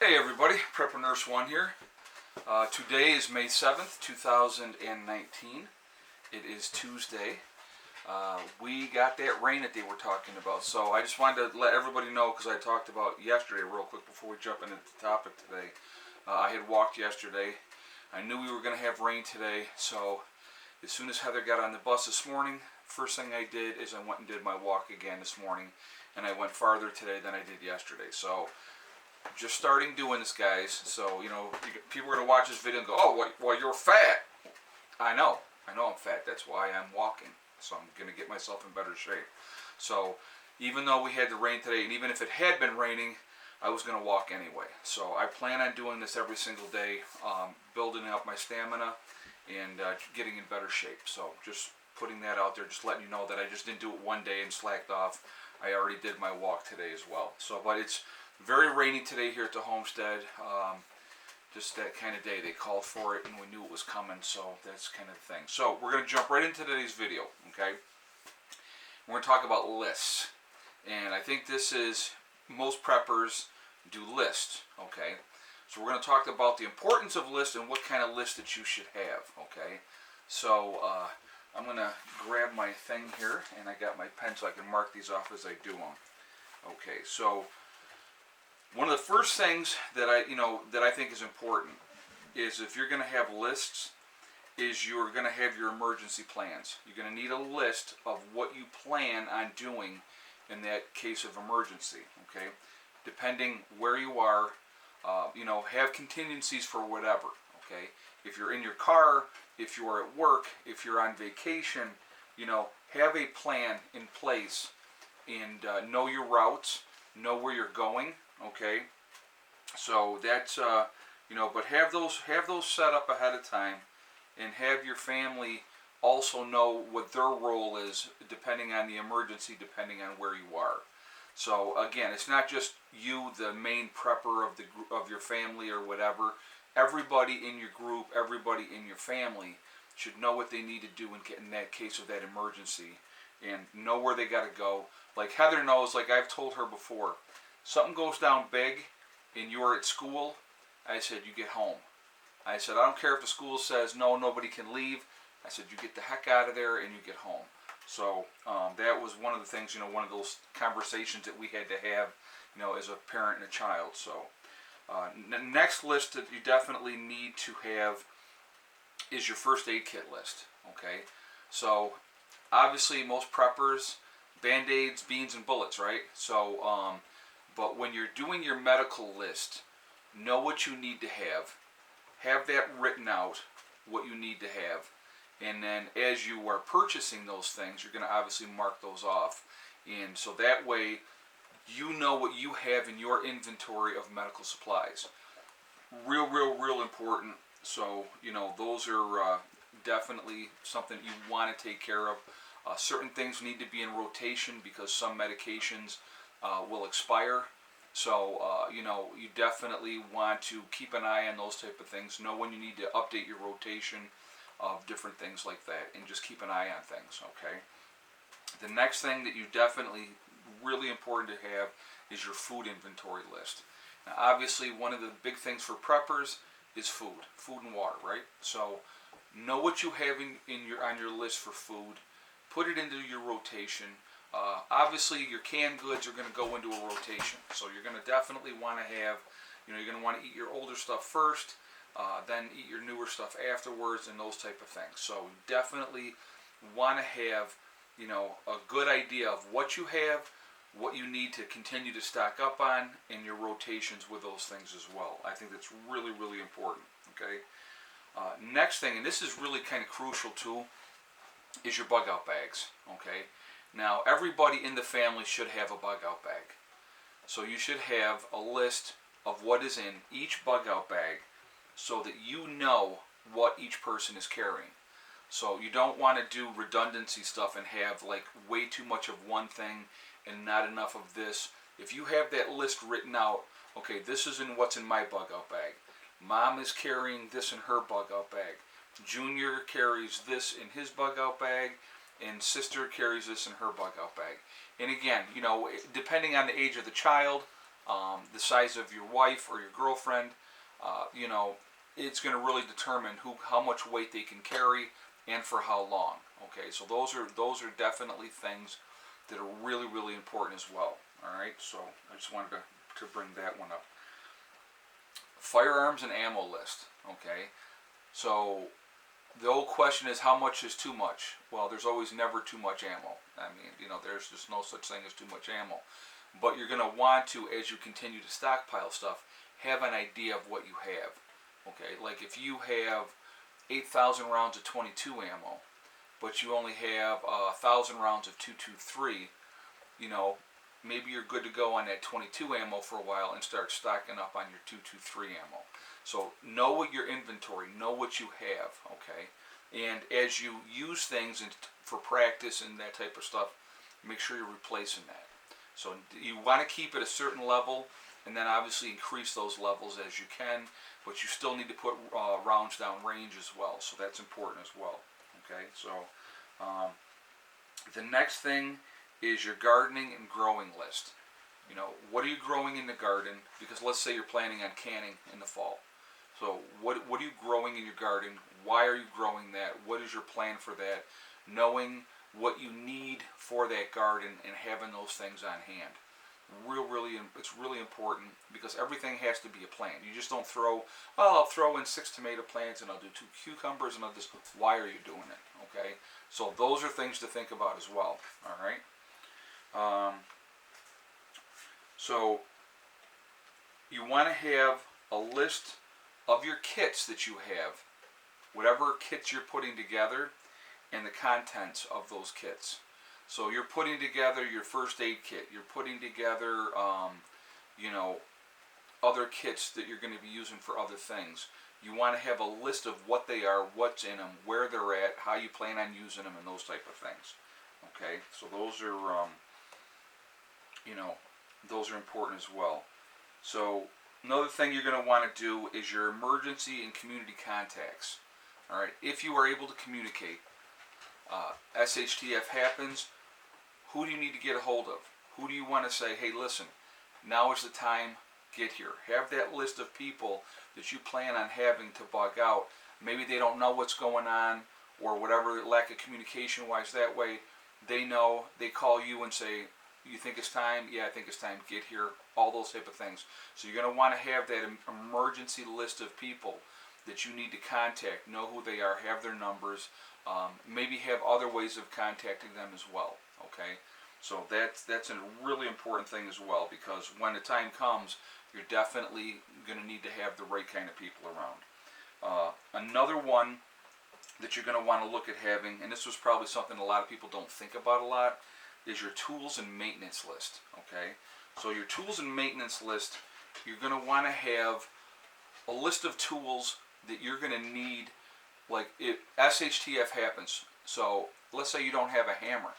Hey everybody, Prepper Nurse 1 here. Today is May 7th, 2019. It is Tuesday. We got that rain that they were talking about, so I just wanted to let everybody know, because I talked about yesterday real quick before we jump into the topic today. I had walked yesterday. I knew we were going to have rain today, so as soon as Heather got on the bus this morning, first thing I did is I went and did my walk again this morning, and I went farther today than I did yesterday. So just starting doing this, guys. So, you know, people are going to watch this video and go, oh, well, you're fat. I know I'm fat. That's why I'm walking. So I'm going to get myself in better shape. So even though we had the rain today, and even if it had been raining, I was going to walk anyway. So I plan on doing this every single day, building up my stamina and getting in better shape. So just putting that out there, just letting you know that I just didn't do it one day and slacked off. I already did my walk today as well. So, but it's very rainy today here at the homestead. Just that kind of day. They called for it and we knew it was coming, so that's kind of the thing. So we're going to jump right into today's video, okay? We're going to talk about lists. And I think this is, most preppers do lists, okay? So we're going to talk about the importance of lists and what kind of list that you should have, okay? So I'm going to grab my thing here, and I got my pen so I can mark these off as I do them. Okay, so one of the first things that I think is important is, if you're going to have lists, is you're going to have your emergency plans. You're going to need a list of what you plan on doing in that case of emergency, okay? Depending where you are, have contingencies for whatever, okay? If you're in your car, if you're at work, if you're on vacation, have a plan in place and know your routes, know where you're going. Okay, so that's but have those set up ahead of time, and have your family also know what their role is, depending on the emergency, depending on where you are. So again, it's not just you, the main prepper of your family or whatever. Everybody in your group, everybody in your family should know what they need to do in that case of that emergency, and know where they got to go. Like Heather knows, like I've told her before. Something goes down big and you're at school, I said, you get home. I said, I don't care if the school says no, nobody can leave. I said, you get the heck out of there and you get home. So that was one of the things, one of those conversations that we had to have, as a parent and a child. So next list that you definitely need to have is your first aid kit list. Okay, so obviously most preppers, Band-Aids, beans, and bullets, right? So but when you're doing your medical list, know what you need to have. Have that written out, what you need to have. And then as you are purchasing those things, you're going to obviously mark those off. And so that way, you know what you have in your inventory of medical supplies. Real important. So, those are definitely something you want to take care of. Certain things need to be in rotation because some medications will expire. So, you definitely want to keep an eye on those type of things. Know when you need to update your rotation of different things like that, and just keep an eye on things, okay? The next thing that you definitely, really important to have, is your food inventory list. Now, obviously, one of the big things for preppers is food and water, right? So, know what you have on your list for food. Put it into your rotation. Obviously, your canned goods are going to go into a rotation. So you're going to definitely want to have, you're going to want to eat your older stuff first, then eat your newer stuff afterwards, and those type of things. So you definitely want to have, a good idea of what you have, what you need to continue to stock up on, and your rotations with those things as well. I think that's really important, okay? Next thing, and this is really kind of crucial too, is your bug out bags, okay? Now, everybody in the family should have a bug out bag. So you should have a list of what is in each bug out bag, so that you know what each person is carrying. So you don't want to do redundancy stuff and have like way too much of one thing and not enough of this. If you have that list written out, okay, this is what's in my bug out bag. Mom is carrying this in her bug out bag. Junior carries this in his bug out bag, and sister carries this in her bug out bag. And again, depending on the age of the child, the size of your wife or your girlfriend. You know, it's going to really determine how much weight they can carry and for how long. Okay, so those are definitely things that are really, really important as well. All right, so I just wanted to bring that one up. Firearms and ammo list. Okay, so the old question is, how much is too much? Well, there's always never too much ammo. I mean, you know, there's just no such thing as too much ammo. But you're going to want to, as you continue to stockpile stuff, have an idea of what you have. Okay, like if you have 8,000 rounds of 22 ammo, but you only have 1,000 rounds of 223, you know, maybe you're good to go on that 22 ammo for a while and start stocking up on your 223 ammo. So know what your inventory, know what you have, okay? And as you use things for practice and that type of stuff, make sure you're replacing that. So you want to keep it a certain level, and then obviously increase those levels as you can, but you still need to put rounds down range as well, so that's important as well. Okay, so the next thing is your gardening and growing list. You know, what are you growing in the garden? Because let's say you're planning on canning in the fall. So what are you growing in your garden? Why are you growing that? What is your plan for that? Knowing what you need for that garden and having those things on hand. It's really important, because everything has to be a plan. You just don't I'll throw in 6 tomato plants and I'll do 2 cucumbers and I'll just, why are you doing it? Okay, so those are things to think about as well. All right. So you want to have a list of your kits that you have, whatever kits you're putting together, and the contents of those kits. So you're putting together your first aid kit, you're putting together you know, other kits that you're going to be using for other things. You want to have a list of what they are, what's in them, where they're at, how you plan on using them, and those type of things. Okay, so those are you know, those are important as well. So another thing you're going to want to do is your emergency and community contacts. All right, if you are able to communicate, SHTF happens, who do you need to get a hold of? Who do you want to say, hey, listen, now is the time, get here. Have that list of people that you plan on having to bug out. Maybe they don't know what's going on, or whatever, lack of communication wise that way. They know, they call you and say, you think it's time? Yeah, I think it's time, get here. All those type of things. So you're going to want to have that emergency list of people that you need to contact, know who they are, have their numbers, maybe have other ways of contacting them as well. Okay, so that's a really important thing as well, because when the time comes, you're definitely going to need to have the right kind of people around. Another one that you're going to want to look at having, and this was probably something a lot of people don't think about a lot, is your tools and maintenance list. Okay, so your tools and maintenance list, you're going to want to have a list of tools that you're going to need. Like if SHTF happens, so let's say you don't have a hammer.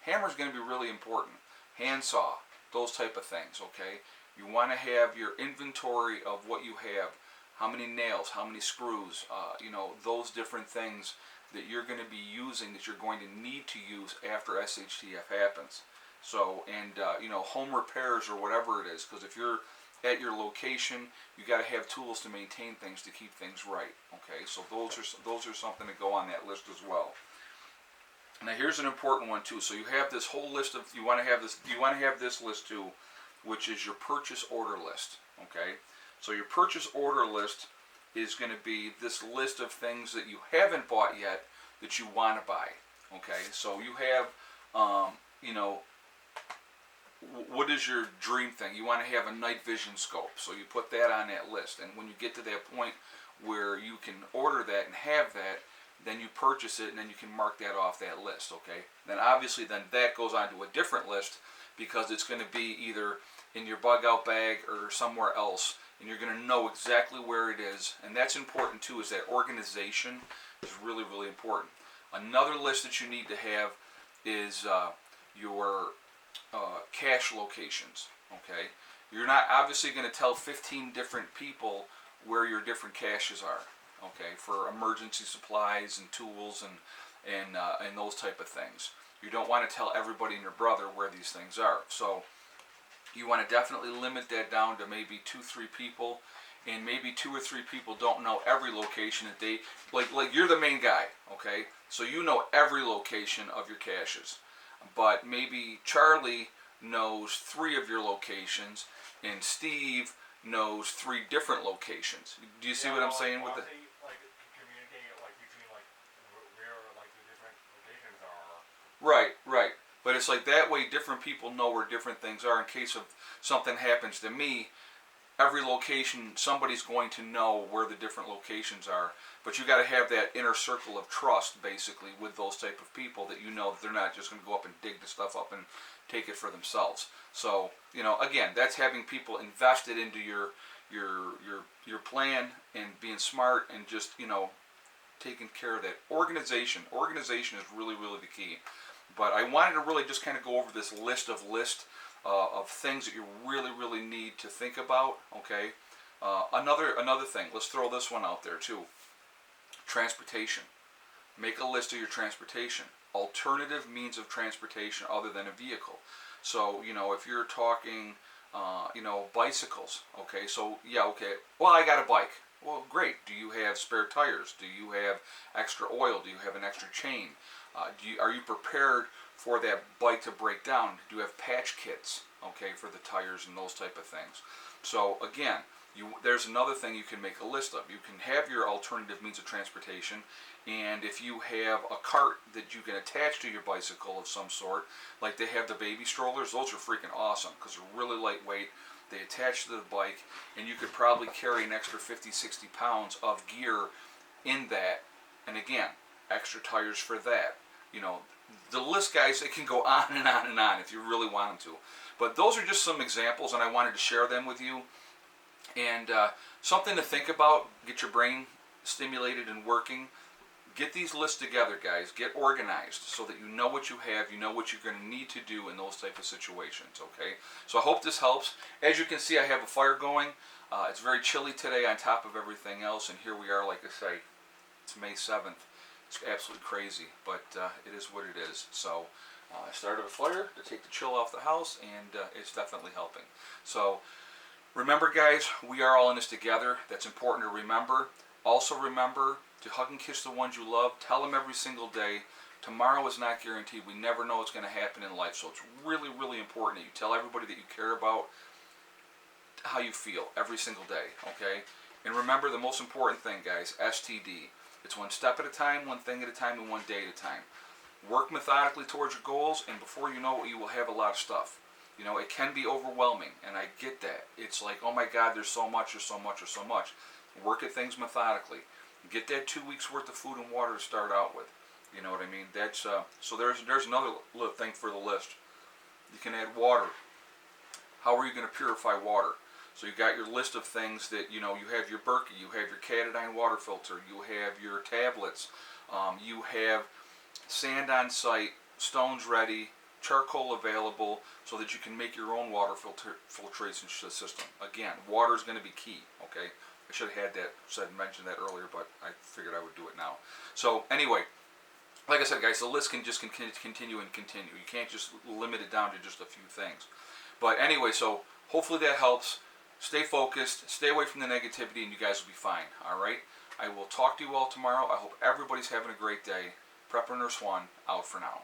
Hammer is going to be really important. Handsaw, those type of things. Okay, you want to have your inventory of what you have, how many nails, how many screws, you know, those different things that you're going to be using, that you're going to need to use after SHTF happens. So, and you know, home repairs or whatever it is, because if you're at your location, you got to have tools to maintain things, to keep things right. Okay, so those are something to go on that list as well. Now here's an important one too. So you have this whole list of, you want to have this list too, which is your purchase order list. Okay, so your purchase order list is going to be this list of things that you haven't bought yet that you want to buy. Okay, so you have you know, what is your dream thing? You want to have a night vision scope, so you put that on that list, and when you get to that point where you can order that and have that, then you purchase it, and then you can mark that off that list. Okay, then obviously then that goes onto a different list, because it's going to be either in your bug out bag or somewhere else, and you're going to know exactly where it is. And that's important too, is that organization is really, really important. Another list that you need to have is your cache locations. Okay, you're not obviously going to tell 15 different people where your different caches are. Okay, for emergency supplies and tools and those type of things. You don't want to tell everybody and your brother where these things are. So You want to definitely limit that down to maybe 2-3 people, and maybe 2 or 3 people don't know every location that they like you're the main guy, okay? So you know every location of your caches, but maybe Charlie knows 3 of your locations, and Steve knows 3 different locations. Do you see what I'm saying with the? Like communicate like between like where like the different locations are. Right. But it's like that way different people know where different things are. In case of something happens to me, every location, somebody's going to know where the different locations are. But you got to have that inner circle of trust, basically, with those type of people, that you know that they're not just going to go up and dig the stuff up and take it for themselves. So, again, that's having people invested into your plan and being smart and just, taking care of that. Organization is really, really the key. But I wanted to really just kind of go over this list of things that you really, really need to think about. Okay. Another thing. Let's throw this one out there too. Transportation. Make a list of your transportation. Alternative means of transportation other than a vehicle. So if you're talking, bicycles. Okay. So yeah. Okay. Well, I got a bike. Well, great. Do you have spare tires? Do you have extra oil? Do you have an extra chain? Are you prepared for that bike to break down? Do you have patch kits, okay, for the tires and those type of things? So again, there's another thing you can make a list of. You can have your alternative means of transportation, and if you have a cart that you can attach to your bicycle of some sort, like they have the baby strollers, those are freaking awesome because they're really lightweight. They attach to the bike, and you could probably carry an extra 50-60 pounds of gear in that. And again, extra tires for that. The list, guys, it can go on and on and on if you really want them to. But those are just some examples, and I wanted to share them with you. And something to think about, get your brain stimulated and working. Get these lists together, guys. Get organized so that you know what you have, you know what you're going to need to do in those type of situations, okay? So I hope this helps. As you can see, I have a fire going. It's very chilly today on top of everything else, and here we are, like I say, it's May 7th. It's absolutely crazy, but it is what it is. So I started a fire to take the chill off the house, and it's definitely helping. So remember, guys, we are all in this together. That's important to remember. Also remember to hug and kiss the ones you love. Tell them every single day. Tomorrow is not guaranteed. We never know what's going to happen in life. So it's really, really important that you tell everybody that you care about how you feel every single day, okay? And remember the most important thing, guys, STD. It's one step at a time, one thing at a time, and one day at a time. Work methodically towards your goals, and before you know it, you will have a lot of stuff. It can be overwhelming, and I get that. It's like, oh my God, there's so much. Work at things methodically. Get that 2 weeks worth of food and water to start out with. You know what I mean? That's so there's another little thing for the list. You can add water. How are you going to purify water? So you got your list of things that, you have your Berkey, you have your Catadine water filter, you have your tablets, you have sand on site, stones ready, charcoal available, so that you can make your own water filtration system. Again, water is going to be key, okay? I should have mentioned that earlier, but I figured I would do it now. So anyway, like I said, guys, the list can just continue and continue. You can't just limit it down to just a few things. But anyway, so hopefully that helps. Stay focused, stay away from the negativity, and you guys will be fine, all right? I will talk to you all tomorrow. I hope everybody's having a great day. Prepper Nurse 1, out for now.